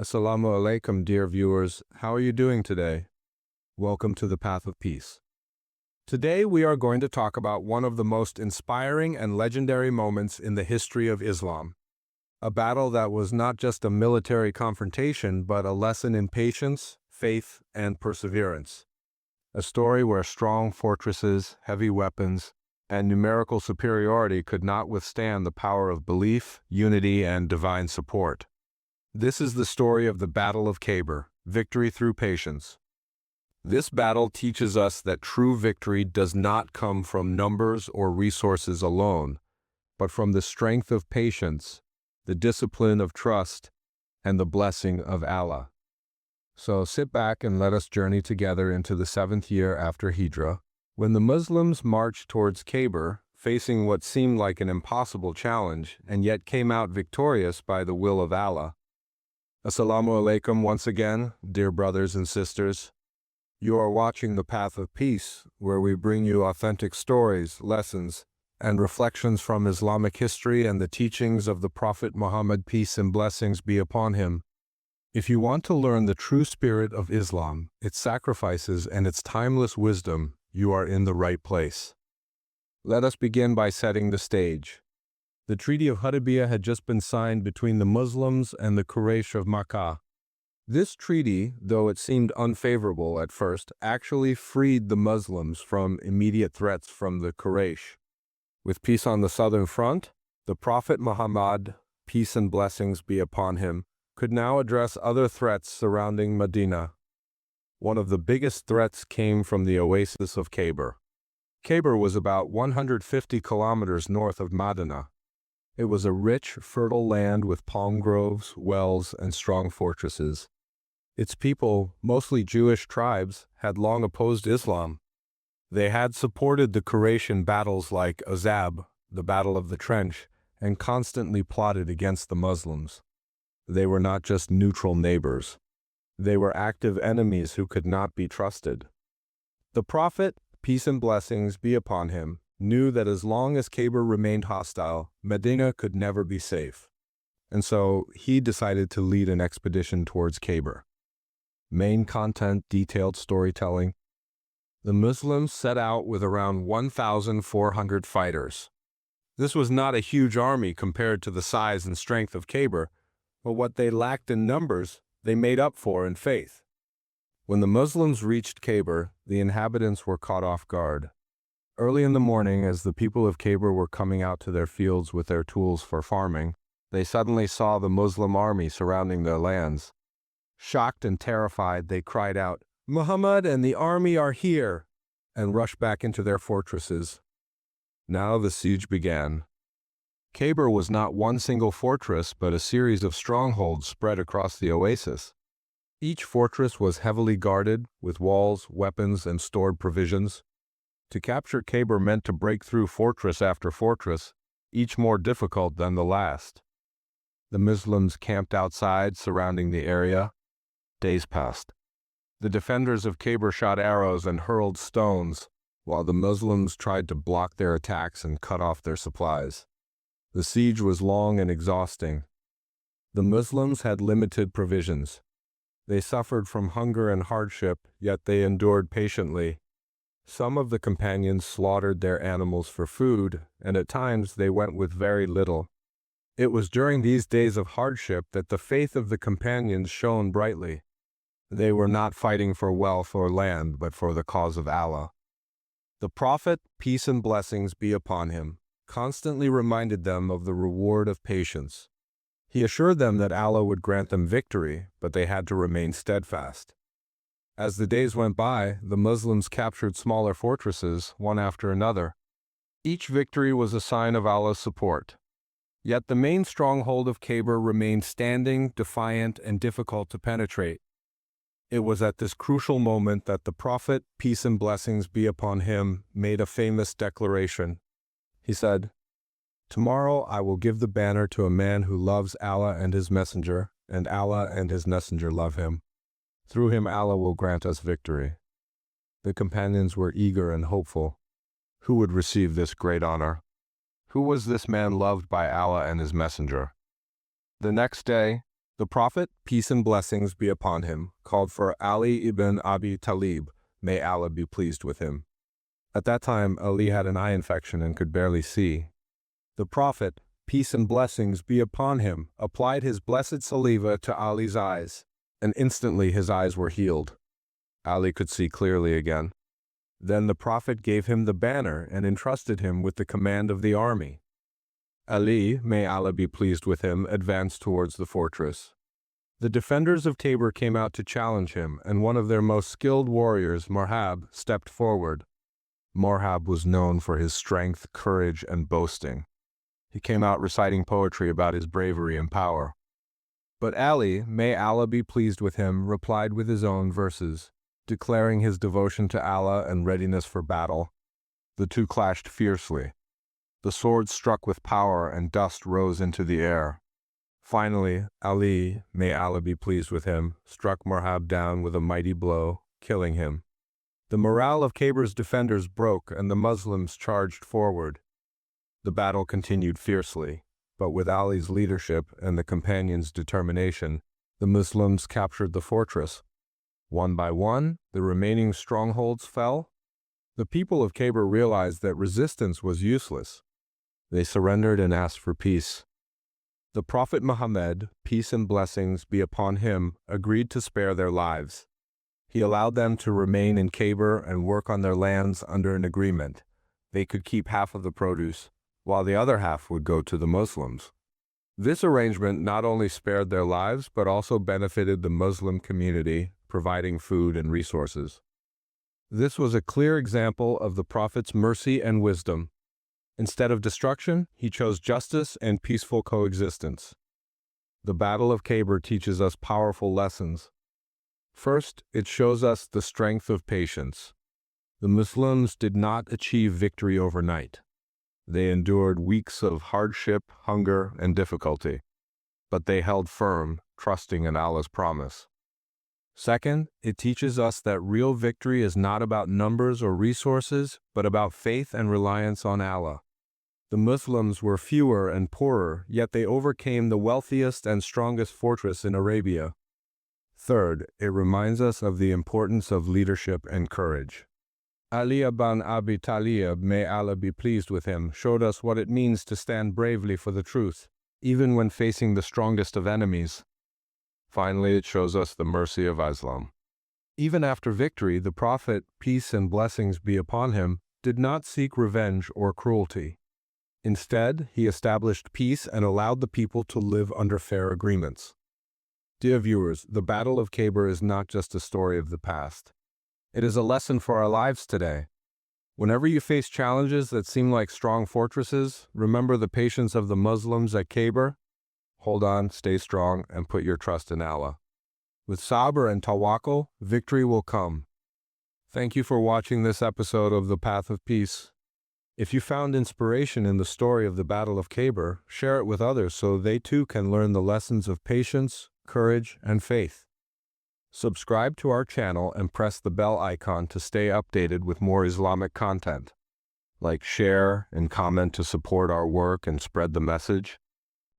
Assalamu alaikum, dear viewers. How are you doing today? Welcome to the Path of Peace. Today we are going to talk about one of the most inspiring and legendary moments in the history of Islam. A battle that was not just a military confrontation, but a lesson in patience, faith, and perseverance. A story where strong fortresses, heavy weapons, and numerical superiority could not withstand the power of belief, unity, and divine support. This is the story of the Battle of Khaybar, victory through patience. This battle teaches us that true victory does not come from numbers or resources alone, but from the strength of patience, the discipline of trust, and the blessing of Allah. So sit back and let us journey together into the 7th year after Hijrah, when the Muslims marched towards Khaybar, facing what seemed like an impossible challenge, and yet came out victorious by the will of Allah. Assalamu alaikum once again, dear brothers and sisters. You are watching The Path of Peace, where we bring you authentic stories, lessons, and reflections from Islamic history and the teachings of the Prophet Muhammad, peace and blessings be upon him. If you want to learn the true spirit of Islam, its sacrifices, and its timeless wisdom, you are in the right place. Let us begin by setting the stage. The Treaty of Hudaybiyyah had just been signed between the Muslims and the Quraysh of Makkah. This treaty, though it seemed unfavorable at first, actually freed the Muslims from immediate threats from the Quraysh. With peace on the southern front, the Prophet Muhammad, peace and blessings be upon him, could now address other threats surrounding Medina. One of the biggest threats came from the oasis of Khaybar. Khaybar was about 150 kilometers north of Medina. It was a rich, fertile land with palm groves, wells, and strong fortresses. Its people, mostly Jewish tribes, had long opposed Islam. They had supported the Quraysh in battles like Azab, the Battle of the Trench, and constantly plotted against the Muslims. They were not just neutral neighbors. They were active enemies who could not be trusted. The Prophet, peace and blessings be upon him, knew that as long as Khaybar remained hostile, Medina could never be safe. And so he decided to lead an expedition towards Khaybar. Main content, detailed storytelling. The Muslims set out with around 1,400 fighters. This was not a huge army compared to the size and strength of Khaybar, but what they lacked in numbers, they made up for in faith. When the Muslims reached Khaybar, the inhabitants were caught off guard. Early in the morning, as the people of Khaybar were coming out to their fields with their tools for farming, they suddenly saw the Muslim army surrounding their lands. Shocked and terrified, they cried out, "Muhammad and the army are here!" and rushed back into their fortresses. Now the siege began. Khaybar was not one single fortress, but a series of strongholds spread across the oasis. Each fortress was heavily guarded, with walls, weapons, and stored provisions. To capture Khaybar meant to break through fortress after fortress, each more difficult than the last. The Muslims camped outside, surrounding the area. Days passed. The defenders of Khaybar shot arrows and hurled stones, while the Muslims tried to block their attacks and cut off their supplies. The siege was long and exhausting. The Muslims had limited provisions. They suffered from hunger and hardship, yet they endured patiently. Some of the companions slaughtered their animals for food, and at times they went with very little. It was during these days of hardship that the faith of the companions shone brightly. They were not fighting for wealth or land, but for the cause of Allah. The Prophet, peace and blessings be upon him, constantly reminded them of the reward of patience. He assured them that Allah would grant them victory, but they had to remain steadfast. As the days went by, the Muslims captured smaller fortresses, one after another. Each victory was a sign of Allah's support. Yet the main stronghold of Khaybar remained standing, defiant, and difficult to penetrate. It was at this crucial moment that the Prophet, peace and blessings be upon him, made a famous declaration. He said, "Tomorrow I will give the banner to a man who loves Allah and his messenger, and Allah and his messenger love him. Through him Allah will grant us victory." The companions were eager and hopeful. Who would receive this great honor? Who was this man loved by Allah and his messenger? The next day, The Prophet, peace and blessings be upon him, called for Ali ibn Abi Talib, may Allah be pleased with him. At that time, Ali had an eye infection and could barely see. The Prophet, peace and blessings be upon him, applied his blessed saliva to Ali's eyes, and instantly his eyes were healed. Ali could see clearly again. Then the Prophet gave him the banner and entrusted him with the command of the army. Ali, may Allah be pleased with him, advanced towards the fortress. The defenders of Khaybar came out to challenge him, and one of their most skilled warriors, Marhab, stepped forward. Marhab was known for his strength, courage, and boasting. He came out reciting poetry about his bravery and power. But Ali, may Allah be pleased with him, replied with his own verses, declaring his devotion to Allah and readiness for battle. The two clashed fiercely. The swords struck with power and dust rose into the air. Finally, Ali, may Allah be pleased with him, struck Marhab down with a mighty blow, killing him. The morale of Khaybar's defenders broke and the Muslims charged forward. The battle continued fiercely, but with Ali's leadership and the companions' determination, the Muslims captured the fortress. One by one, the remaining strongholds fell. The people of Khaybar realized that resistance was useless. They surrendered and asked for peace. The Prophet Muhammad, peace and blessings be upon him, agreed to spare their lives. He allowed them to remain in Khaybar and work on their lands under an agreement. They could keep half of the produce, while the other half would go to the Muslims. This arrangement not only spared their lives, but also benefited the Muslim community, providing food and resources. This was a clear example of the Prophet's mercy and wisdom. Instead of destruction, he chose justice and peaceful coexistence. The Battle of Khaybar teaches us powerful lessons. First, it shows us the strength of patience. The Muslims did not achieve victory overnight. They endured weeks of hardship, hunger, and difficulty, but they held firm, trusting in Allah's promise. Second, it teaches us that real victory is not about numbers or resources, but about faith and reliance on Allah. The Muslims were fewer and poorer, yet they overcame the wealthiest and strongest fortress in Arabia. Third, it reminds us of the importance of leadership and courage. Ali ibn Abi Talib, may Allah be pleased with him, showed us what it means to stand bravely for the truth, even when facing the strongest of enemies. Finally, it shows us the mercy of Islam. Even after victory, the Prophet, peace and blessings be upon him, did not seek revenge or cruelty. Instead, he established peace and allowed the people to live under fair agreements. Dear viewers, the Battle of Khaybar is not just a story of the past. It is a lesson for our lives today. Whenever you face challenges that seem like strong fortresses, remember the patience of the Muslims at Khaybar. Hold on, stay strong, and put your trust in Allah. With sabr and tawakkul, victory will come. Thank you for watching this episode of The Path of Peace. If you found inspiration in the story of the Battle of Khaybar, share it with others so they too can learn the lessons of patience, courage, and faith. Subscribe to our channel and press the bell icon to stay updated with more Islamic content. Like, share, and comment to support our work and spread the message.